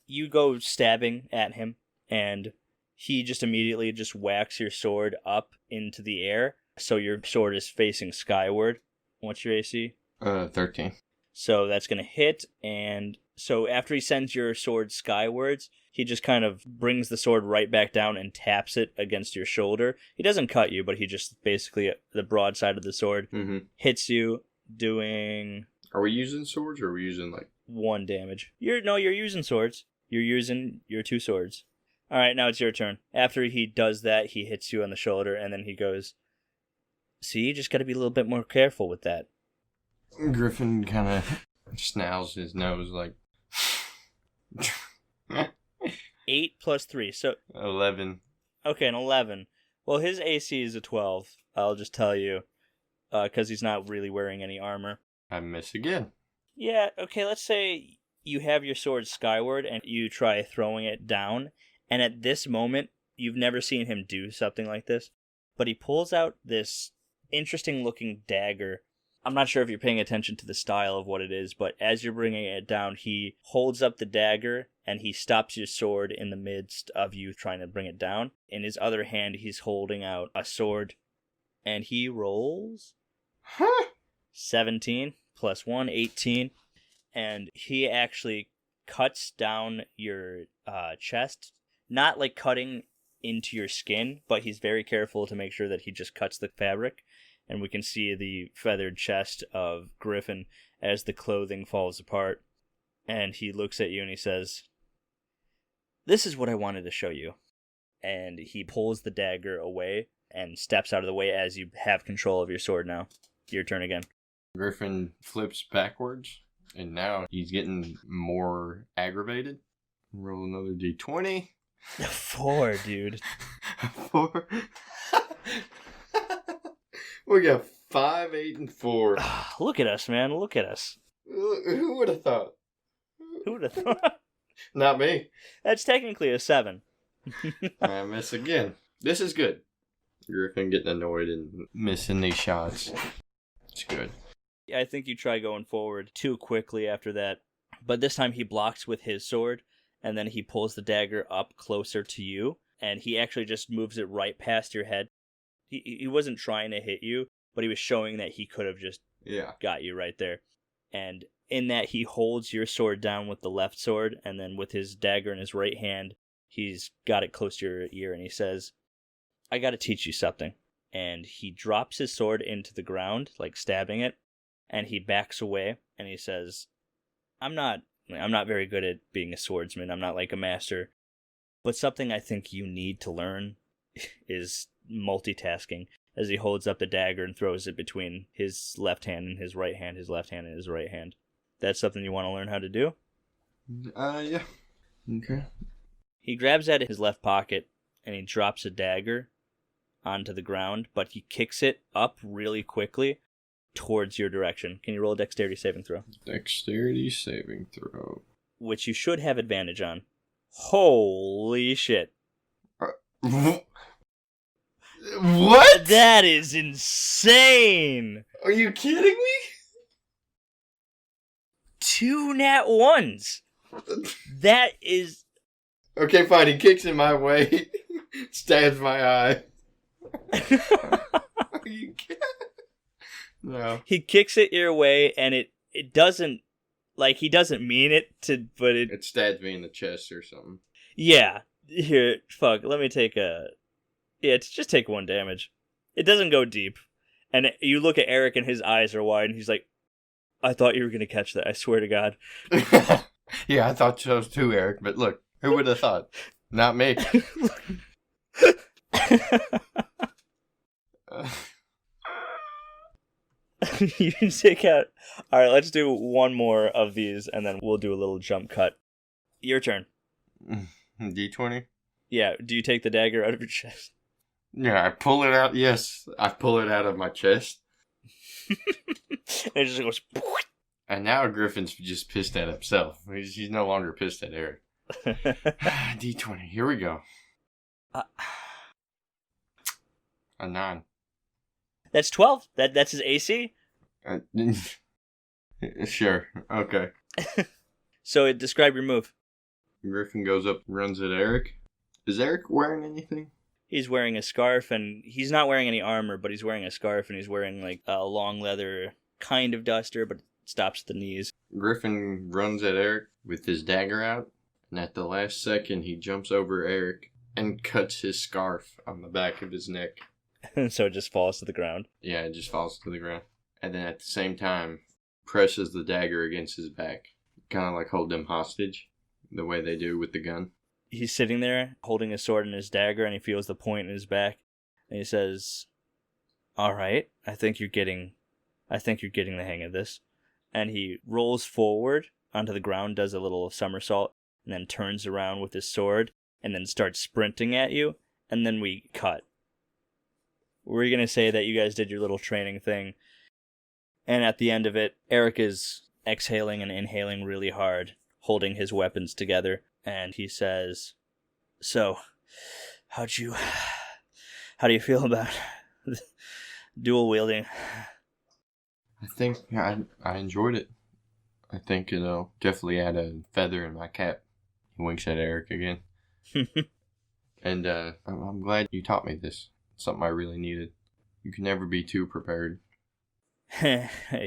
You go stabbing at him, and he just immediately just whacks your sword up into the air, so your sword is facing skyward. What's your AC? 13. So that's going to hit, and so after he sends your sword skywards, he just kind of brings the sword right back down and taps it against your shoulder. He doesn't cut you, but he just basically, the broadside of the sword hits you, doing... Are we using swords, or are we using, 1 damage. You're using swords. You're using your 2 swords. All right, now it's your turn. After he does that, he hits you on the shoulder, and then he goes, "See, you just got to be a little bit more careful with that." Griffin kind of snarls his nose 8 plus 3, so... 11. Okay, an 11. Well, his AC is a 12, I'll just tell you, because he's not really wearing any armor. I miss again. Yeah, okay, let's say you have your sword skyward and you try throwing it down, and at this moment, you've never seen him do something like this, but he pulls out this interesting looking dagger. I'm not sure if you're paying attention to the style of what it is, but as you're bringing it down, he holds up the dagger and he stops your sword in the midst of you trying to bring it down. In his other hand, he's holding out a sword, and he rolls 17 plus 1, 18, and he actually cuts down your chest, not like cutting into your skin, but he's very careful to make sure that he just cuts the fabric, and we can see the feathered chest of Griffin as the clothing falls apart, and he looks at you and he says, "This is what I wanted to show you," and he pulls the dagger away and steps out of the way as you have control of your sword now. Your turn again. Griffin flips backwards, and now he's getting more aggravated. Roll another d20. 4, dude. 4. We got 5, 8, and 4. Look at us, man. Look at us. Who would have thought? Who would have thought? Not me. That's technically a 7. I miss again. This is good. Griffin getting annoyed and missing these shots. It's good. I think you try going forward too quickly after that, but this time he blocks with his sword, and then he pulls the dagger up closer to you, and he actually just moves it right past your head. He wasn't trying to hit you, but he was showing that he could have just got you right there. And in that, he holds your sword down with the left sword, and then with his dagger in his right hand, he's got it close to your ear, and he says, "I gotta teach you something." And he drops his sword into the ground, like stabbing it, and he backs away, and he says, I'm not very good at being a swordsman. I'm not like a master. But something I think you need to learn is multitasking, as he holds up the dagger and throws it between his left hand and his right hand, his left hand and his right hand. That's something you want to learn how to do? Yeah. Okay. He grabs at his left pocket, and he drops a dagger onto the ground, but he kicks it up really quickly towards your direction. Can you roll a dexterity saving throw? Dexterity saving throw. Which you should have advantage on. Holy shit. What? That is insane! Are you kidding me? 2 nat 1s! That is... Okay, fine. He kicks in my way, stabs my eye. Are you kidding? No. He kicks it your way, and it doesn't... Like, he doesn't mean it to... But It stabs me in the chest or something. Yeah. Here, fuck, let me take a... Yeah, just take 1 damage. It doesn't go deep. And you look at Eric and his eyes are wide and he's like, I thought you were going to catch that, I swear to God. Yeah, I thought so too, Eric. But look, who would have thought? Not me. You can take out... Alright, let's do 1 more of these and then we'll do a little jump cut. Your turn. D20? Yeah, do you take the dagger out of your chest? Yeah, I pull it out. Yes, I pull it out of my chest. And it just goes... And now Griffin's just pissed at himself. He's no longer pissed at Eric. D20, here we go. A 9. That's 12. That's his AC? Sure, okay. So describe your move. Griffin goes up, runs at Eric. Is Eric wearing anything? He's wearing a scarf, and he's not wearing any armor, but he's wearing a scarf, and he's wearing like a long leather kind of duster, but it stops at the knees. Griffin runs at Eric with his dagger out, and at the last second he jumps over Eric and cuts his scarf on the back of his neck. And so it just falls to the ground. Yeah, it just falls to the ground. And then at the same time, presses the dagger against his back. Kind of like hold him hostage, the way they do with the gun. He's sitting there, holding his sword and his dagger, and he feels the point in his back. And he says, all right, I think you're getting the hang of this. And he rolls forward onto the ground, does a little somersault, and then turns around with his sword, and then starts sprinting at you, and then we cut. We're going to say that you guys did your little training thing, and at the end of it, Eric is exhaling and inhaling really hard, holding his weapons together, and he says, so, how do you feel about dual wielding? I think I enjoyed it. I think it'll definitely add a feather in my cap. He winks at Eric again. And I'm glad you taught me this. It's something I really needed. You can never be too prepared.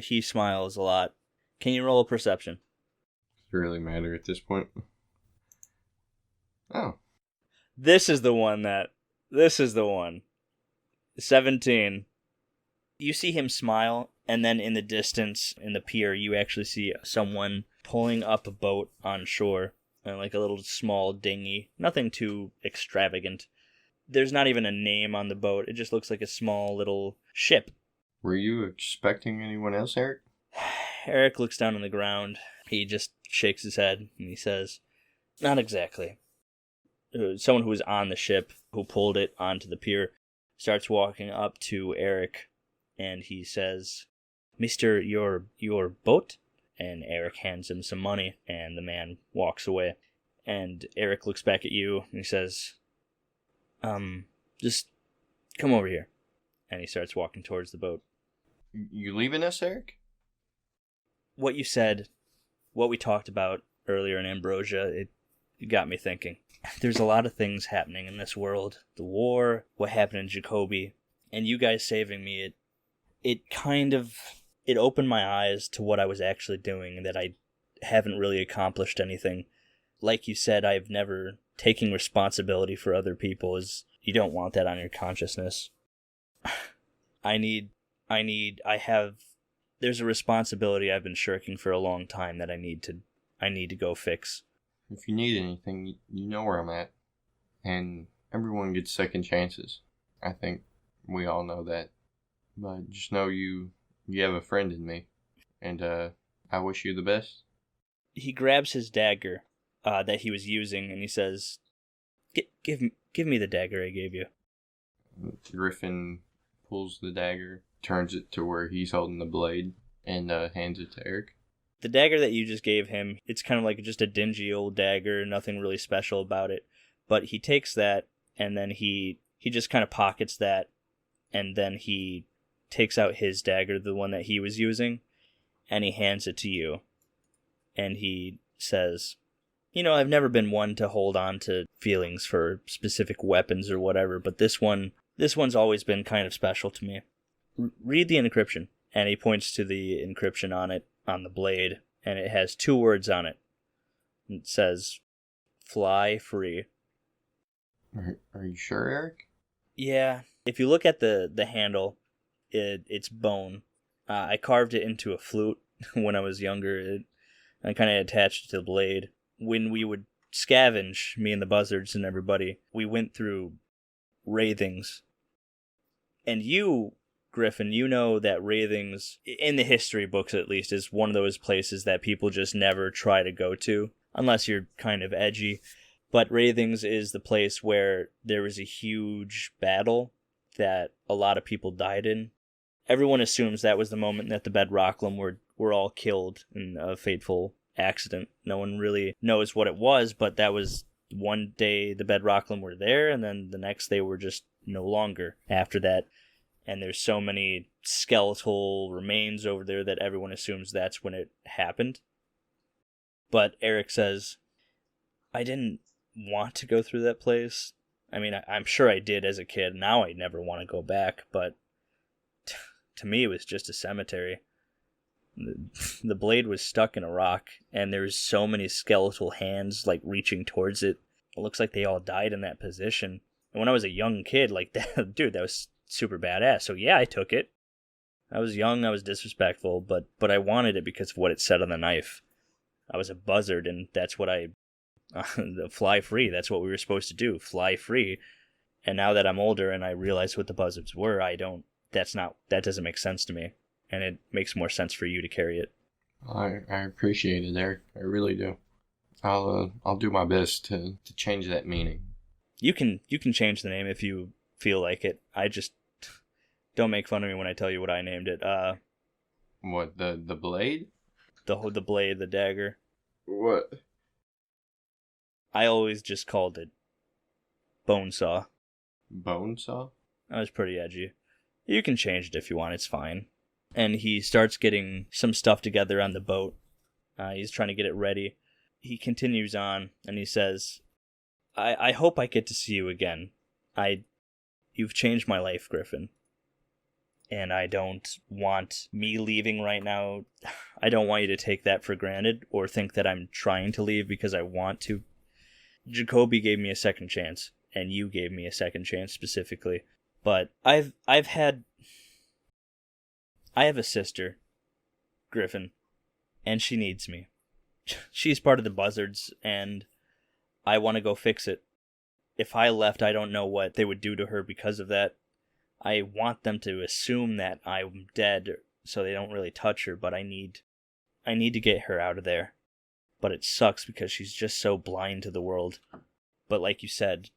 He smiles a lot. Can you roll a perception? Does it really matter at this point? Oh. This is the one. 17. You see him smile, and then in the distance, in the pier, you actually see someone pulling up a boat on shore, like a little small dinghy. Nothing too extravagant. There's not even a name on the boat. It just looks like a small little ship. Were you expecting anyone else, Eric? Eric looks down on the ground. He just shakes his head, and he says, not exactly. Someone who was on the ship, who pulled it onto the pier, starts walking up to Eric, and he says, Mister, your boat? And Eric hands him some money, and the man walks away. And Eric looks back at you, and he says, just come over here. And he starts walking towards the boat. You leaving us, Eric? What you said, what we talked about earlier in Ambrosia, it got me thinking. There's a lot of things happening in this world. The war, what happened in Jacoby, and you guys saving me, it opened my eyes to what I was actually doing, and that I haven't really accomplished anything. Like you said, I've never taken responsibility for other people. You don't want that on your consciousness. There's a responsibility I've been shirking for a long time that I need to go fix. If you need anything, you know where I'm at. And everyone gets second chances. I think we all know that. But just know you have a friend in me. And I wish you the best. He grabs his dagger that he was using, and he says, give me the dagger I gave you. Griffin pulls the dagger, turns it to where he's holding the blade, and hands it to Eric. The dagger that you just gave him, it's kind of like just a dingy old dagger, nothing really special about it. But he takes that, and then he just kind of pockets that, and then he takes out his dagger, the one that he was using, and he hands it to you. And he says, I've never been one to hold on to feelings for specific weapons or whatever, but this one's always been kind of special to me. Read the encryption. And he points to the encryption on it, on the blade, and it has 2 words on it. It says, "Fly free." Are you sure, Eric? Yeah. If you look at the handle, it's bone. I carved it into a flute when I was younger. I kind of attached it to the blade. When we would scavenge, me and the buzzards and everybody, we went through Wraithings. And you, Griffin, you know that Wraithings, in the history books at least, is one of those places that people just never try to go to, unless you're kind of edgy. But Wraithings is the place where there was a huge battle that a lot of people died in. Everyone assumes that was the moment that the Bedrocklam were all killed in a fateful accident. No one really knows what it was, but that was one day the Bedrocklam were there, and then the next they were just no longer after that. And there's so many skeletal remains over there that everyone assumes that's when it happened. But Eric says, I didn't want to go through that place. I mean, I'm sure I did as a kid. Now I never want to go back, but to me it was just a cemetery. The blade was stuck in a rock, and there's so many skeletal hands like reaching towards it. It looks like they all died in that position. And when I was a young kid, like that, dude, that was super badass. So yeah, I took it. I was young, I was disrespectful, but I wanted it because of what it said on the knife. I was a buzzard, and that's what fly free, that's what we were supposed to do, fly free. And now that I'm older and I realize what the buzzards were, that doesn't make sense to me. And it makes more sense for you to carry it. I appreciate it, Eric. I really do. I'll do my best to change that meaning. You can change the name if you feel like it. I just don't make fun of me when I tell you what I named it. What, the blade? The blade, the dagger. What? I always just called it Bonesaw. Bonesaw? I was pretty edgy. You can change it if you want, it's fine. And he starts getting some stuff together on the boat. He's trying to get it ready. He continues on, and he says, I hope I get to see you again. You've changed my life, Griffin. And I don't want me leaving right now. I don't want you to take that for granted or think that I'm trying to leave because I want to. Jacoby gave me a second chance, and you gave me a second chance specifically. But I have a sister, Griffin, and she needs me. She's part of the buzzards, and I want to go fix it. If I left, I don't know what they would do to her because of that. I want them to assume that I'm dead so they don't really touch her, but I need to get her out of there. But it sucks because she's just so blind to the world. But like you said,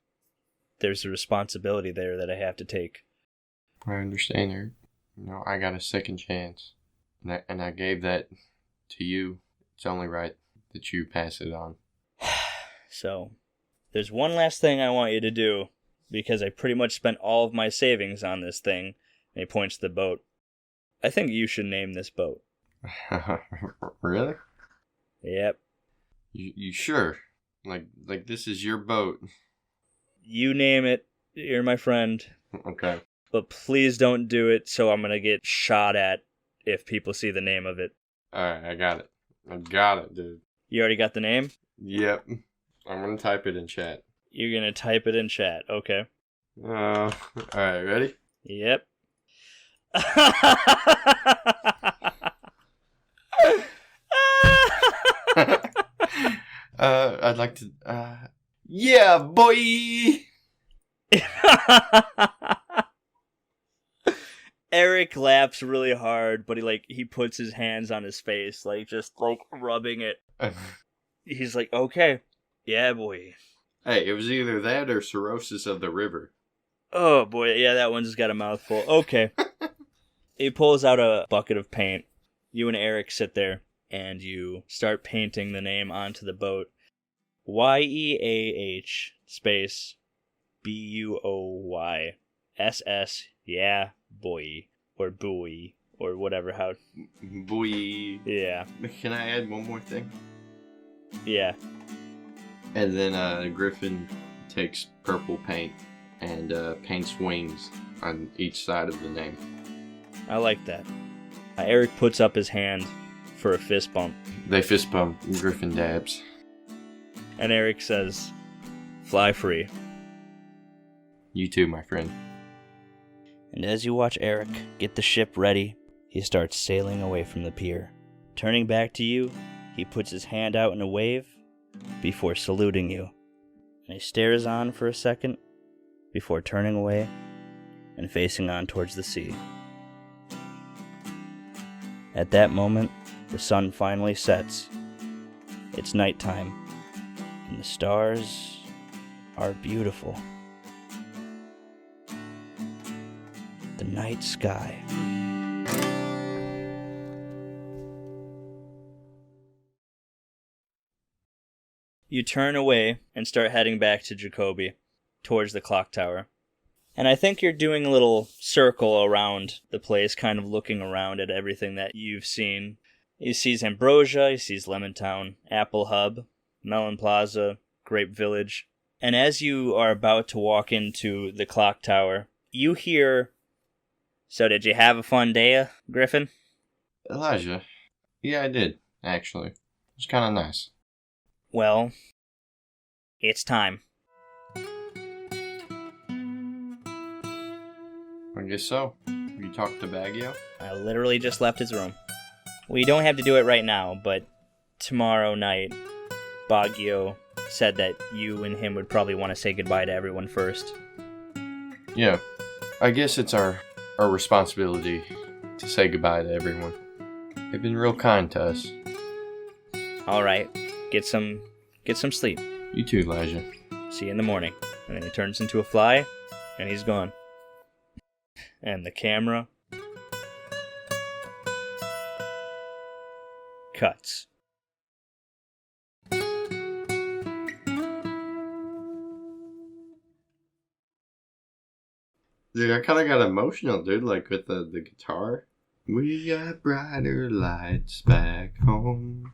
there's a responsibility there that I have to take. I understand, Eric. I got a second chance. And I gave that to you. It's only right that you pass it on. So, there's one last thing I want you to do, because I pretty much spent all of my savings on this thing. And he points to the boat. I think you should name this boat. Really? Yep. You sure? Like this is your boat? You name it. You're my friend. Okay. But please don't do it so I'm going to get shot at if people see the name of it. Alright, I got it, dude. You already got the name? Yep. I'm going to type it in chat. You're going to type it in chat. Okay. Alright, ready? Yep. I'd like to, yeah, boy! Eric laughs really hard, but he puts his hands on his face, just rubbing it. He's like, okay, yeah, boy. Hey, it was either that or cirrhosis of the river. Oh, boy, yeah, that one's got a mouthful. Okay. He pulls out a bucket of paint. You and Eric sit there, and you start painting the name onto the boat. YEAH space BUOYSS, yeah, boy, or buoy, or whatever, how... Boy. Yeah. Can I add one more thing? Yeah. And then Griffin takes purple paint and paints wings on each side of the name. I like that. Eric puts up his hand for a fist bump. They fist bump. Griffin dabs. And Eric says, "Fly free." You too, my friend. And as you watch Eric get the ship ready, he starts sailing away from the pier. Turning back to you, he puts his hand out in a wave before saluting you. And he stares on for a second before turning away and facing on towards the sea. At that moment, the sun finally sets. It's nighttime, and the stars are beautiful. The night sky. You turn away and start heading back to Jacoby, towards the clock tower. And I think you're doing a little circle around the place, kind of looking around at everything that you've seen. He sees Ambrosia, he sees Lemon Town, Apple Hub, Melon Plaza, Grape Village. And as you are about to walk into the clock tower, you hear... "So did you have a fun day, Griffin?" Elijah. Yeah, I did, actually. It was kind of nice. "Well, it's time." I guess so. You talked to Baggio? I literally just left his room. We don't have to do it right now, but tomorrow night, Baggio said that you and him would probably want to say goodbye to everyone first. Yeah. I guess it's our responsibility to say goodbye to everyone. They've been real kind to us. Alright, get some sleep. You too, Elijah. See you in the morning. And then he turns into a fly, and he's gone. And the camera cuts. Dude, I kind of got emotional, dude, like with the guitar. We got brighter lights back home.